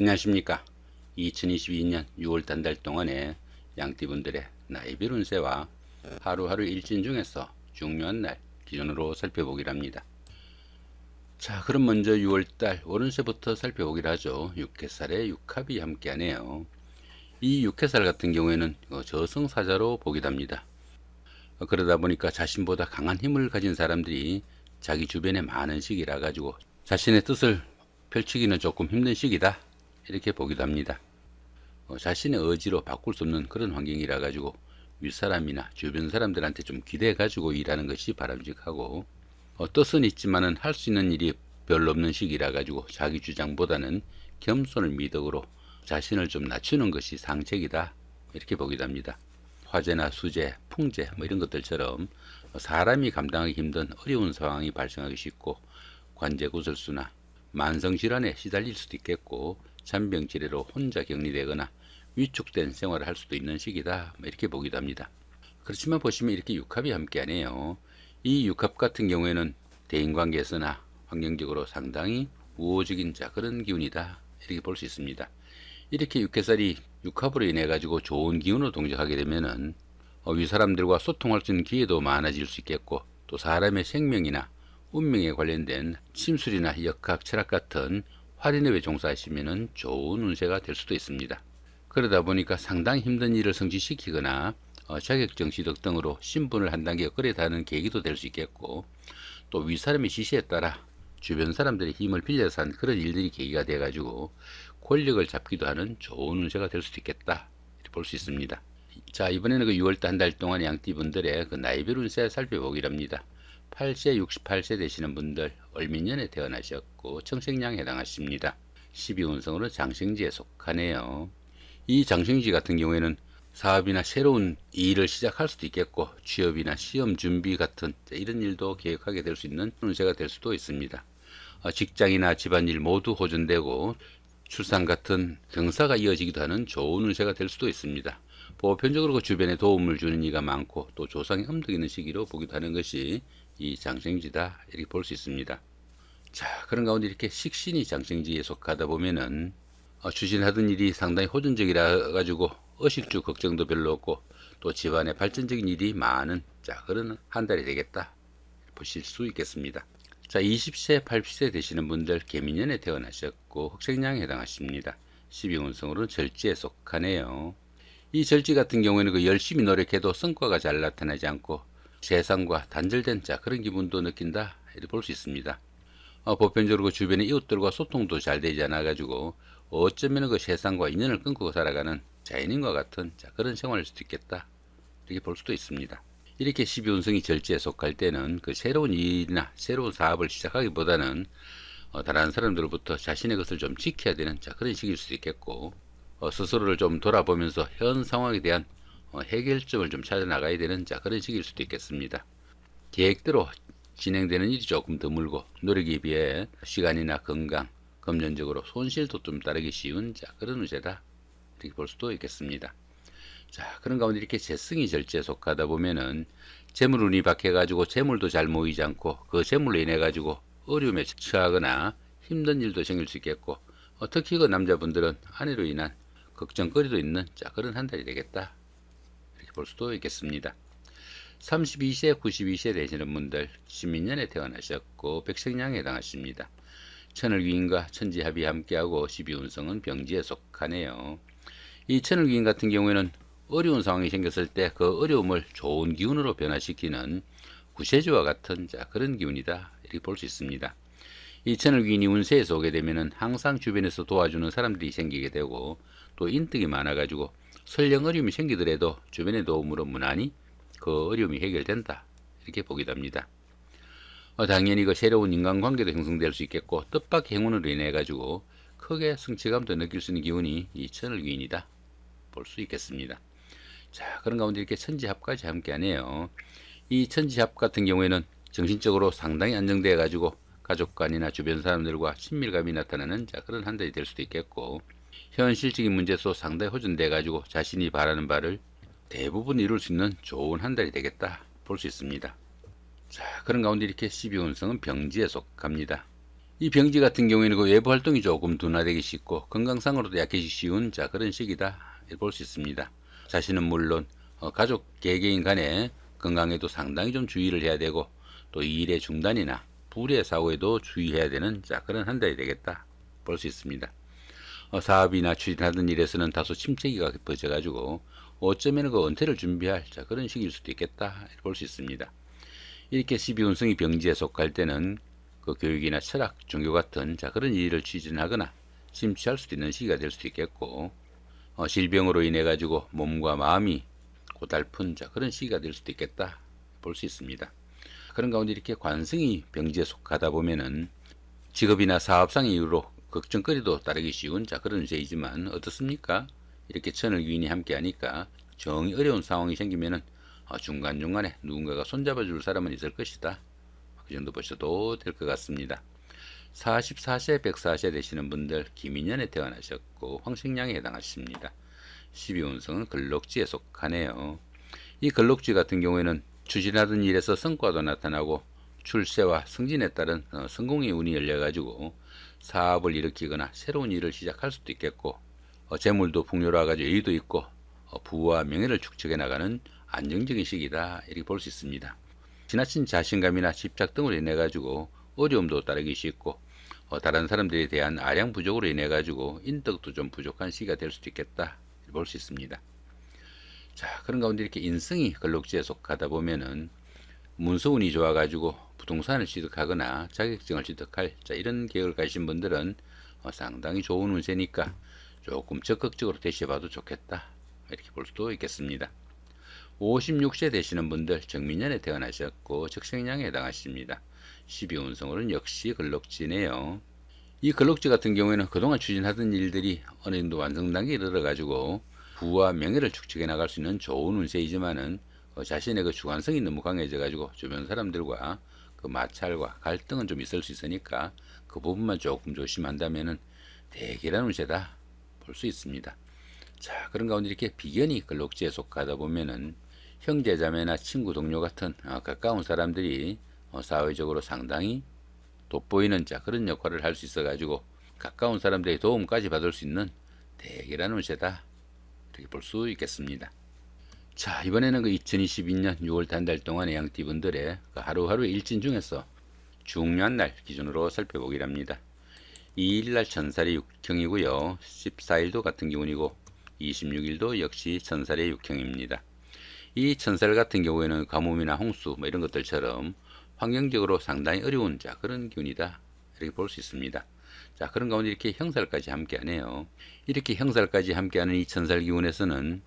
안녕하십니까. 2022년 6월 한 달 동안의 양띠분들의 나이별 운세와 하루하루 일진 중에서 중요한 날 기준으로 살펴보기로 합니다. 자, 그럼 먼저 6월달 오른세부터 살펴보기로 하죠. 육해살에 육합이 함께하네요. 이 육해살 같은 경우에는 저승사자로 보기도 합니다. 그러다 보니까 자신보다 강한 힘을 가진 사람들이 자기 주변에 많은 시기라 가지고 자신의 뜻을 펼치기는 조금 힘든 시기다, 이렇게 보기도 합니다. 자신의 의지로 바꿀 수 없는 그런 환경이라 가지고 윗사람이나 주변 사람들한테 좀 기대해 가지고 일하는 것이 바람직하고, 뜻은 있지만은 할 수 있는 일이 별로 없는 시기라 가지고 자기 주장보다는 겸손을 미덕으로 자신을 좀 낮추는 것이 상책이다, 이렇게 보기도 합니다. 화재나 수재, 풍재 이런 것들처럼 사람이 감당하기 힘든 어려운 상황이 발생하기 쉽고 관제구설수나 만성질환에 시달릴 수도 있겠고 잔병치레로 혼자 격리되거나 위축된 생활을 할 수도 있는 시기다, 이렇게 보기도 합니다. 그렇지만 보시면 이렇게 육합이 함께하네요. 이 육합 같은 경우에는 대인관계에서나 환경적으로 상당히 우호적인 그런 기운이다, 이렇게 볼 수 있습니다. 이렇게 육해살이 육합으로 인해 가지고 좋은 기운으로 동작하게 되면은 윗사람들과 소통할 수 있는 기회도 많아질 수 있겠고, 또 사람의 생명이나 운명에 관련된 심술이나 역학, 철학 같은 활인업에 종사하시면 좋은 운세가 될 수도 있습니다. 그러다 보니까 상당히 힘든 일을 성취시키거나 자격증 취득 등으로 신분을 한 단계 업그레이드하는 계기도 될 수 있겠고, 또 윗사람의 지시에 따라 주변 사람들의 힘을 빌려서 한 그런 일들이 계기가 돼 가지고 권력을 잡기도 하는 좋은 운세가 될 수도 있겠다, 이렇게 볼 수 있습니다. 자, 이번에는 6월달 한 달 동안 양띠분들의 나이별 운세 살펴보기로 합니다. 8세 68세 되시는 분들 을민년에 태어나셨고 청생량에 해당하십니다. 12운성으로 장생지에 속하네요. 이 장생지 같은 경우에는 사업이나 새로운 일을 시작할 수도 있겠고 취업이나 시험 준비 같은 이런 일도 계획하게 될 수 있는 운세가 될 수도 있습니다. 직장이나 집안일 모두 호전되고 출산 같은 경사가 이어지기도 하는 좋은 운세가 될 수도 있습니다. 보편적으로 주변에 도움을 주는 이가 많고 또 조상의 흠덕 있는 시기로 보기도 하는 것이 이 장생지다, 이렇게 볼 수 있습니다. 자, 그런 가운데 이렇게 식신이 장생지에 속하다 보면은 추진하던 일이 상당히 호전적이라 가지고 의식주 걱정도 별로 없고 또 집안에 발전적인 일이 많은 그런 한 달이 되겠다, 보실 수 있겠습니다. 자, 20세 80세 되시는 분들 개미년에 태어나셨고 흑생량에 해당하십니다. 12운성으로는 절지에 속하네요. 이 절지 같은 경우에는 열심히 노력해도 성과가 잘 나타나지 않고 세상과 단절된 그런 기분도 느낀다, 이렇게 볼 수 있습니다. 보편적으로 주변의 이웃들과 소통도 잘 되지 않아 가지고 어쩌면 세상과 인연을 끊고 살아가는 자연인과 같은 그런 생활일 수도 있겠다, 이렇게 볼 수도 있습니다. 이렇게 12운성이 절지에 속할 때는 새로운 일이나 새로운 사업을 시작하기보다는 다른 사람들로부터 자신의 것을 좀 지켜야 되는 그런 시기일 수도 있겠고, 스스로를 좀 돌아보면서 현 상황에 대한 해결점을 좀 찾아 나가야 되는 그런 시기일 수도 있겠습니다. 계획대로 진행되는 일이 조금 드물고 노력에 비해 시간이나 건강, 금전적으로 손실도 좀 따르기 쉬운 그런 운세다, 이렇게 볼 수도 있겠습니다. 자, 그런 가운데 이렇게 재성이 절지에 속하다 보면은 재물운이 박해 가지고 재물도 잘 모이지 않고 그 재물로 인해 가지고 어려움에 처하거나 힘든 일도 생길 수 있겠고, 특히 남자분들은 아내로 인한 걱정거리도 있는 그런 한 달이 되겠다, 이렇게 볼 수도 있겠습니다. 32세 92세 되시는 분들 신민년에 태어나셨고 백생량에 해당하십니다. 천을귀인과 천지합이 함께하고 12운성은 병지에 속하네요. 이 천을귀인 같은 경우에는 어려운 상황이 생겼을 때 그 어려움을 좋은 기운으로 변화시키는 구세주와 같은 그런 기운이다, 이렇게 볼 수 있습니다. 이 천을귀인이 운세에서 오게 되면은 항상 주변에서 도와주는 사람들이 생기게 되고 또 인덕이 많아 가지고 설령 어려움이 생기더라도 주변의 도움으로 무난히 그 어려움이 해결된다, 이렇게 보기도 합니다. 당연히 새로운 인간관계도 형성될 수 있겠고 뜻밖의 행운으로 인해 가지고 크게 성취감도 느낄 수 있는 기운이 이 천을귀인이다, 볼 수 있겠습니다. 자, 그런 가운데 이렇게 천지합까지 함께하네요. 이 천지합 같은 경우에는 정신적으로 상당히 안정되어 가지고 가족 간이나 주변 사람들과 친밀감이 나타나는 그런 한 달이 될 수도 있겠고, 현실적인 문제에서 상당히 호전돼 가지고 자신이 바라는 바를 대부분 이룰 수 있는 좋은 한 달이 되겠다, 볼 수 있습니다. 자, 그런 가운데 이렇게 12운성은 병지에 속합니다. 이 병지 같은 경우에는 그 외부 활동이 조금 둔화되기 쉽고 건강상으로도 약해지기 쉬운 그런 시기다 볼 수 있습니다. 자신은 물론 가족 개개인 간에 건강에도 상당히 좀 주의를 해야 되고 또 일의 중단이나 불의 사고에도 주의해야 되는 그런 한 달이 되겠다 볼 수 있습니다. 사업이나 추진하던 일에서는 다소 침체기가 깊어져 가지고 어쩌면 그 은퇴를 준비할 그런 시기일 수도 있겠다 볼 수 있습니다. 이렇게 12운성이 병지에 속할 때는 그 교육이나 철학, 종교 같은 그런 일을 추진하거나 심취할 수도 있는 시기가 될 수도 있겠고 질병으로 인해 가지고 몸과 마음이 고달픈 그런 시기가 될 수도 있겠다 볼 수 있습니다. 그런 가운데 이렇게 관성이 병지에 속하다 보면은 직업이나 사업상의 이유로 걱정거리도 따르기 쉬운 그런 운세이지만 어떻습니까? 이렇게 천을 귀인이 함께 하니까 정이 어려운 상황이 생기면은 중간중간에 누군가가 손잡아 줄 사람은 있을 것이다. 그 정도 보셔도 될 것 같습니다. 44세, 104세 되시는 분들 김인년에 태어나셨고 황식량에 해당하십니다. 12운성은 걸록지에 속하네요. 이 걸록지 같은 경우에는 추진하던 일에서 성과도 나타나고 출세와 승진에 따른 성공의 운이 열려가지고 사업을 일으키거나 새로운 일을 시작할 수도 있겠고 재물도 풍요로워가지고 여유도 있고 부와 명예를 축적해 나가는 안정적인 시기다 이렇게 볼 수 있습니다. 지나친 자신감이나 집착 등으로 인해 가지고 어려움도 따르기 쉽고 다른 사람들에 대한 아량 부족으로 인해 가지고 인덕도 좀 부족한 시기가 될 수도 있겠다 볼 수 있습니다. 자, 그런 가운데 이렇게 인성이 걸록지에 속하다 보면은 문서운이 좋아 가지고 부동산을 취득하거나 자격증을 취득할 이런 계획을 가신 분들은 상당히 좋은 운세니까 조금 적극적으로 대시해봐도 좋겠다 이렇게 볼 수도 있겠습니다. 56세 되시는 분들 정민년에 태어나셨고 적생량에 해당하십니다. 12운성으로는 역시 걸록지네요. 이 걸록지 같은 경우에는 그동안 추진하던 일들이 어느 정도 완성 단계에 이르러 가지고 부와 명예를 축적해 나갈 수 있는 좋은 운세이지만은 자신의 그 주관성이 너무 강해져 가지고 주변 사람들과 그 마찰과 갈등은 좀 있을 수 있으니까 그 부분만 조금 조심한다면은 대기란 운세다 볼 수 있습니다. 자, 그런 가운데 이렇게 비견이 걸록지에 속하다 보면은 형제자매나 친구 동료 같은 가까운 사람들이 사회적으로 상당히 돋보이는 그런 역할을 할 수 있어 가지고 가까운 사람들의 도움까지 받을 수 있는 대기란 운세다 이렇게 볼 수 있겠습니다. 자, 이번에는 그 2022년 6월 한 달 동안의 양띠분들의 그 하루하루 일진 중에서 중요한 날 기준으로 살펴보기랍니다. 2일날 천살의 육형이고요. 14일도 같은 기운이고 26일도 역시 천살의 육형입니다. 이 천살 같은 경우에는 가뭄이나 홍수 이런 것들처럼 환경적으로 상당히 어려운 그런 기운이다 이렇게 볼 수 있습니다. 자, 그런 가운데 이렇게 형살까지 함께하네요. 이렇게 형살까지 함께하는 이 천살 기운에서는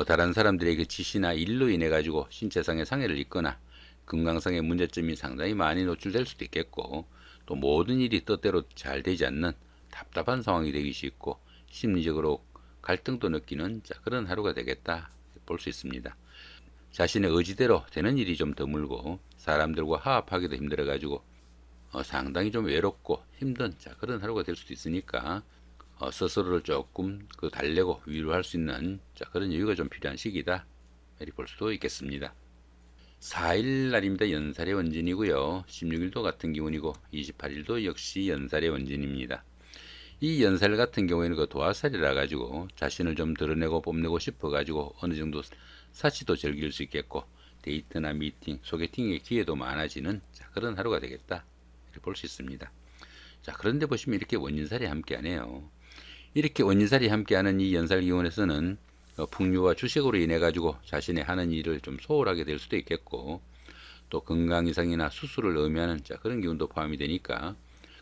다른 사람들의 그 지시나 일로 인해 가지고 신체상의 상해를 입거나 건강상의 문제점이 상당히 많이 노출될 수도 있겠고 또 모든 일이 뜻대로 잘 되지 않는 답답한 상황이 되기 쉽고 심리적으로 갈등도 느끼는 그런 하루가 되겠다 볼 수 있습니다. 자신의 의지대로 되는 일이 좀 드물고 사람들과 화합하기도 힘들어 가지고 상당히 좀 외롭고 힘든 그런 하루가 될 수도 있으니까 스스로를 조금 달래고 위로할 수 있는 그런 여유가 좀 필요한 시기다 이렇게 볼 수도 있겠습니다. 4일 날입니다. 연살의 원진이고요. 16일도 같은 기운이고 28일도 역시 연살의 원진입니다. 이 연살 같은 경우에는 그 도화살이라 가지고 자신을 좀 드러내고 뽐내고 싶어 가지고 어느 정도 사치도 즐길 수 있겠고 데이트나 미팅, 소개팅의 기회도 많아지는 그런 하루가 되겠다 이렇게 볼 수 있습니다. 자, 그런데 보시면 이렇게 원진살이 함께하네요. 이렇게 원진살이 함께하는 이 연살 기운에서는 풍류와 주식으로 인해 가지고 자신의 하는 일을 좀 소홀하게 될 수도 있겠고 또 건강 이상이나 수술을 의미하는 그런 기운도 포함이 되니까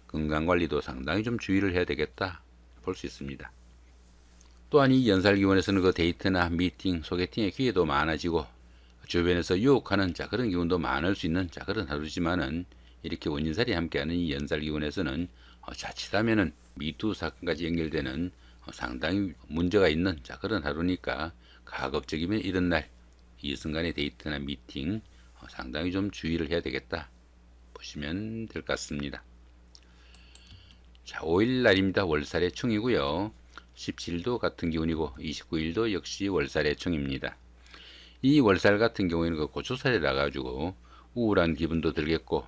건강관리도 상당히 좀 주의를 해야 되겠다 볼 수 있습니다. 또한 이 연살 기운에서는 그 데이트나 미팅, 소개팅의 기회도 많아지고 주변에서 유혹하는 그런 기운도 많을 수 있는 그런 하루지만은 이렇게 원진살이 함께하는 이 연살 기운에서는 자칫하면은 미투 사건까지 연결되는 상당히 문제가 있는 그런 하루니까 가급적이면 이런 날 이순간의 데이트나 미팅 상당히 좀 주의를 해야 되겠다 보시면 될 것 같습니다. 자, 5일 날입니다. 월살의 충이고요. 17일도 같은 기운이고 29일도 역시 월살의 충입니다. 이 월살 같은 경우에는 그 고초살이 나가지고 우울한 기분도 들겠고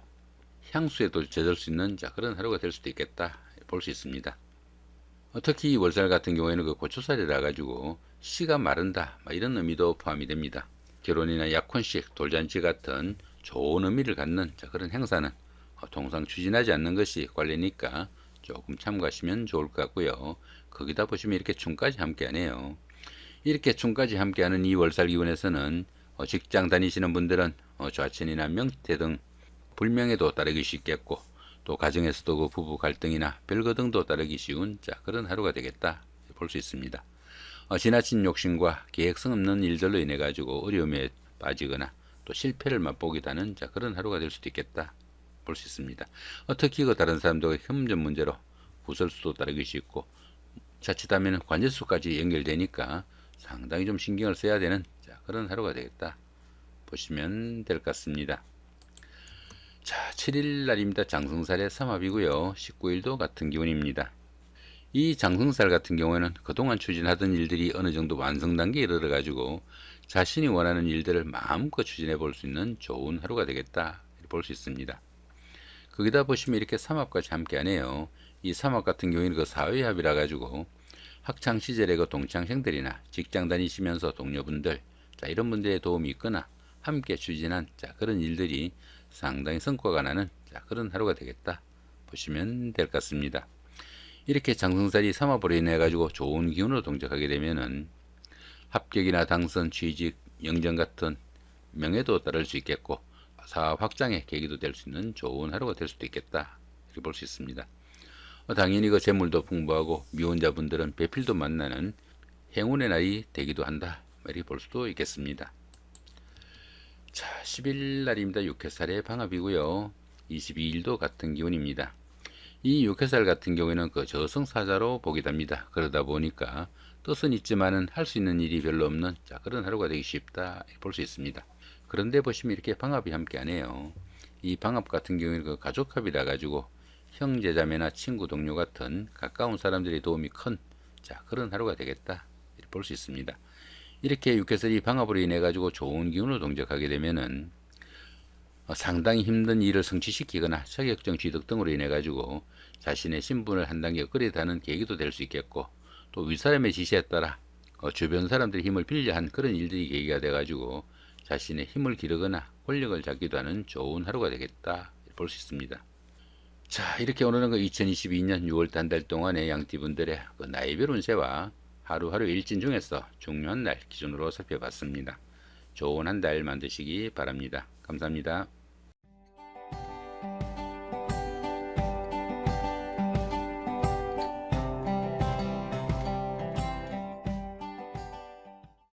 향수에도 젖을 수 있는 그런 하루가 될 수도 있겠다 볼 수 있습니다. 특히 이 월살 같은 경우에는 그 고초살이라 가지고 씨가 마른다 이런 의미도 포함이 됩니다. 결혼이나 약혼식, 돌잔치 같은 좋은 의미를 갖는 그런 행사는 통상 추진하지 않는 것이 관례니까 조금 참고하시면 좋을 것 같고요. 거기다 보시면 이렇게 춤까지 함께 하네요. 이렇게 춤까지 함께하는 이 월살 기운에서는 직장 다니시는 분들은 좌천이나 명태 등 불명예도 따르기 쉽겠고, 또 가정에서도 그 부부 갈등이나 별거 등도 따르기 쉬운 그런 하루가 되겠다 볼 수 있습니다. 지나친 욕심과 계획성 없는 일들로 인해 가지고 어려움에 빠지거나 또 실패를 맛보기도 하는 그런 하루가 될 수도 있겠다 볼 수 있습니다. 특히 그 다른 사람들과 협점 문제로 구설수도 따르기 쉽고, 자칫하면 관제수까지 연결되니까 상당히 좀 신경을 써야 되는 그런 하루가 되겠다 보시면 될 것 같습니다. 자, 7일 날입니다. 장성살의 삼합이고요. 19일도 같은 기운입니다. 이 장성살 같은 경우에는 그동안 추진하던 일들이 어느 정도 완성 단계에 이르러 가지고 자신이 원하는 일들을 마음껏 추진해 볼 수 있는 좋은 하루가 되겠다 볼 수 있습니다. 거기다 보시면 이렇게 삼합까지 함께 하네요. 이 삼합 같은 경우에는 그 사회합이라 가지고 학창 시절의 그 동창생들이나 직장 다니시면서 동료분들 이런 분들의 도움이 있거나 함께 추진한 그런 일들이 상당히 성과가 나는 그런 하루가 되겠다 보시면 될 것 같습니다. 이렇게 장성살이 삼합으로 인해 가지고 좋은 기운으로 동작하게 되면은 합격이나 당선, 취직, 영전 같은 명예도 따를 수 있겠고, 사업 확장의 계기도 될 수 있는 좋은 하루가 될 수도 있겠다 이렇게 볼 수 있습니다. 당연히 그 재물도 풍부하고 미혼자분들은 배필도 만나는 행운의 날이 되기도 한다 이렇게 볼 수도 있겠습니다. 자, 10일 날입니다. 육해살의 방합이고요. 22일도 같은 기운입니다. 이 육해살 같은 경우에는 그 저승사자로 보게 됩니다. 그러다 보니까 뜻은 있지만은 할 수 있는 일이 별로 없는 그런 하루가 되기 쉽다 볼 수 있습니다. 그런데 보시면 이렇게 방합이 함께 하네요. 이 방합 같은 경우에는 그 가족합이라 가지고 형제자매나 친구 동료 같은 가까운 사람들의 도움이 큰 그런 하루가 되겠다 볼 수 있습니다. 이렇게 육해살이 방합으로 인해 가지고 좋은 기운으로 동작하게 되면은 상당히 힘든 일을 성취시키거나 자격증 취득 등으로 인해 가지고 자신의 신분을 한 단계 업그레이드하는 계기도 될 수 있겠고, 또 윗사람의 지시에 따라 주변 사람들의 힘을 빌려 한 그런 일들이 계기가 돼 가지고 자신의 힘을 기르거나 권력을 잡기도 하는 좋은 하루가 되겠다 볼 수 있습니다. 자, 이렇게 오늘은 그 2022년 6월 한 달 동안의 양띠분들의 그 나이별 운세와 하루하루 일진 중에서 중요한 날 기준으로 살펴봤습니다. 좋은 한 달 만드시기 바랍니다. 감사합니다.